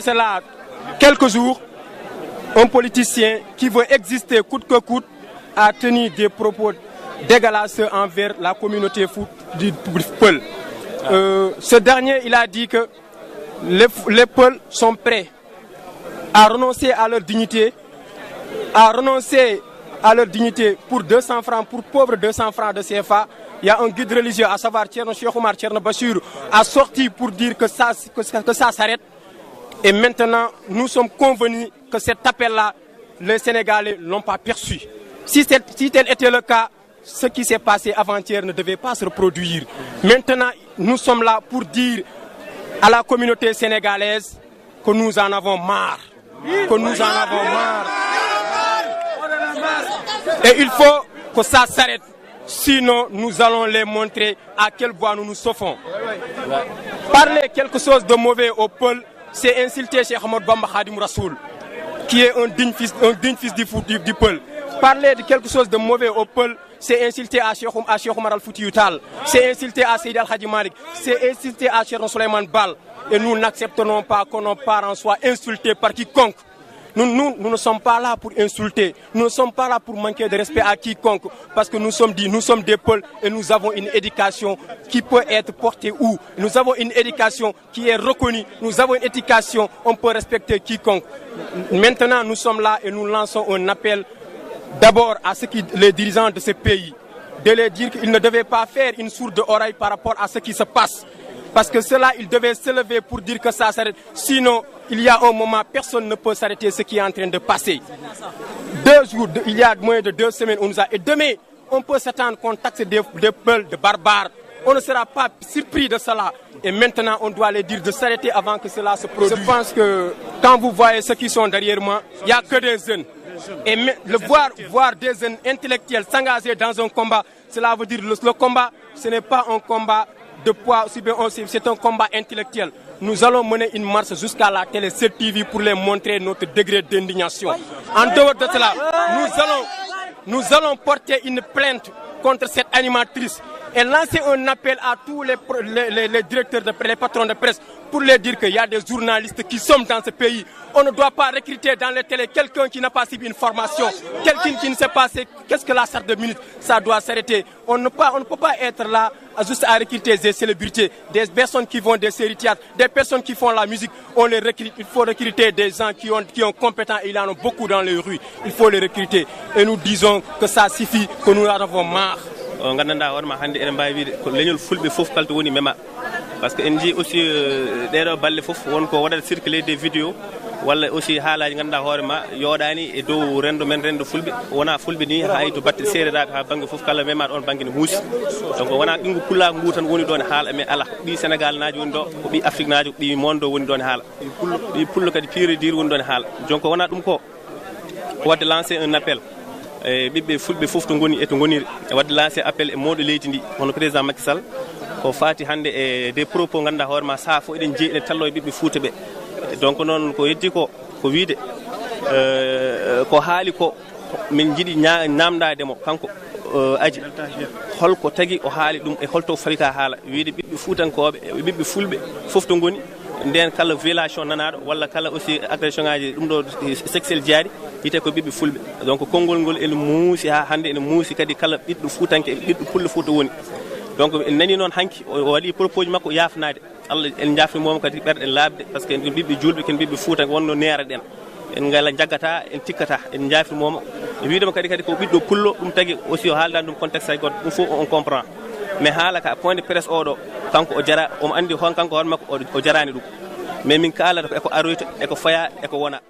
C'est là, quelques jours, un politicien qui veut exister coûte que coûte a tenu des propos dégueulasses envers la communauté foot du Peul. Ce dernier, il a dit que les Peuls sont prêts à renoncer à leur dignité, pour 200 francs, pour pauvres 200 francs de CFA. Il y a un guide religieux, à savoir Tcherno Cheikh Oumar Tcherno Bachir, a sorti pour dire que ça s'arrête. Et maintenant, nous sommes convenus que cet appel-là, les Sénégalais ne l'ont pas perçu. Si tel était le cas, ce qui s'est passé avant-hier ne devait pas se reproduire. Maintenant, nous sommes là pour dire à la communauté sénégalaise que nous en avons marre. Et il faut que ça s'arrête. Sinon, nous allons les montrer à quel bois nous nous chauffons. Parler quelque chose de mauvais au Peul, c'est insulter Cheikh Ahmadou Bamba Khadim Rassoul, qui est un digne fils du Peul. Parler de quelque chose de mauvais au Peul, c'est insulter à Cheikh Oumar Al Foutiyou Tall, c'est insulter à Seydi Al Hadji Malick, c'est insulter à Cheikh Souleymane Baal. Et nous n'accepterons pas que nos parents soient insultés par quiconque. Nous ne sommes pas là pour insulter, nous ne sommes pas là pour manquer de respect à quiconque, parce que nous sommes des Peuls et nous avons une éducation qui peut être portée où. Nous avons une éducation qui est reconnue, nous avons une éducation, on peut respecter quiconque. Maintenant, nous sommes là et nous lançons un appel d'abord à les dirigeants de ce pays, de leur dire qu'ils ne devaient pas faire une sourde oreille par rapport à ce qui se passe. Parce que cela, ils devaient se lever pour dire que ça s'arrête. Sinon, il y a un moment, personne ne peut s'arrêter ce qui est en train de passer. 2 jours, il y a moins de 2 semaines, et demain, on peut s'attendre qu'on taxe des Peuls, de barbares. On ne sera pas surpris de cela. Et maintenant, on doit les dire de s'arrêter avant que cela se produise. Je pense que quand vous voyez ceux qui sont derrière moi, il n'y a que des jeunes. Et voir des jeunes intellectuels s'engager dans un combat, cela veut dire le combat, ce n'est pas un combat de poids, c'est un combat intellectuel. Nous allons mener une marche jusqu'à la télé 7 TV pour les montrer notre degré d'indignation. En dehors de cela, nous allons porter une plainte contre cette animatrice et lancer un appel à tous les directeurs, les patrons de presse pour leur dire qu'il y a des journalistes qui sont dans ce pays. On ne doit pas recruter dans les télés quelqu'un qui n'a pas suivi une formation, quelqu'un qui ne sait pas qu'est-ce que la charte de minutes. Ça doit s'arrêter. On ne peut pas être là juste à recruter des célébrités, des personnes qui vont des séries théâtre, des personnes qui font la musique. On les recrute. Il faut recruter des gens qui sont compétents. Il y en a beaucoup dans les rues. Il faut les recruter. Et nous disons que ça suffit, que nous en avons marre. Gandanɗa hoorema hannde eɗen mbawi wiide ko leñol fulɓe fof kalto woni mema par ce que en jii aussi ɗeɗo balle fof wonko waɗata circulé des vidéos walla aussi haalaji ganduɗa hoorema yooɗani e dow rendo men rendo fulɓe wona fulɓe ni hay to batte seereɗaɓe ha banggue fof kala memaɗo on banggue ne muusi donc wona ɓingu pullago ngu tan woni ɗon e haala mais ala ɓi sénégal naji woni ɗo ko ɓi afrique naji ɓi monde woni ɗon e haala ɓi pullo kadi pire dire woni ɗon e haala donc wona ɗum ko wadde lancé un appel e ɓiɓɓe fulɓe fof to goni e to goniri e wadde lancé appel e mawɗo leydi ndi hono président Macky Sall ko fati hannde e des propos ganduɗa hoorema saaha fof eɗen jeeyi eɗen tallo e ɓiɓɓe Fouta ɓe donc noon ko heddi ko wiide ko haali ko min jiiɗi namdademo kanko aji holko tagui o haali ɗum e holto falita haala wiide ɓiɓɓe Fuutankoɓe e ɓiɓɓe fulɓe fof to goni nden kala violation nanaɗo walla kala aussi agression ngaji ɗum ɗo sexuel jaari yite ko ɓiɓɓe fulɓe donc konngol ngol ene muusi ha hannde ene muusi kadi kala ɓiɗɗo Fuutanke e ɓiɗɗo pullo Fuuta woni donc en nani noon hanki o waɗi propos makko yafnade Allah en jafnimomo kadi ɓerɗe labde par ce que en ɓiɓɓe julɓe ken ɓiɓɓe Fuutanke wonno neera ɗen en ngala jaggata en tikkata en jafnimomo e wiidemo kadi ko ɓiɗɗo pullo ɗum tagui aussi o haaldani ɗum contexte ay goto ɗum fof on comprend mais haala ka point de presse oɗo kanko o jara omo andi hon kanko hoore makko o jarani ɗum mais min kalata ko eko aroyta eko faya eko wona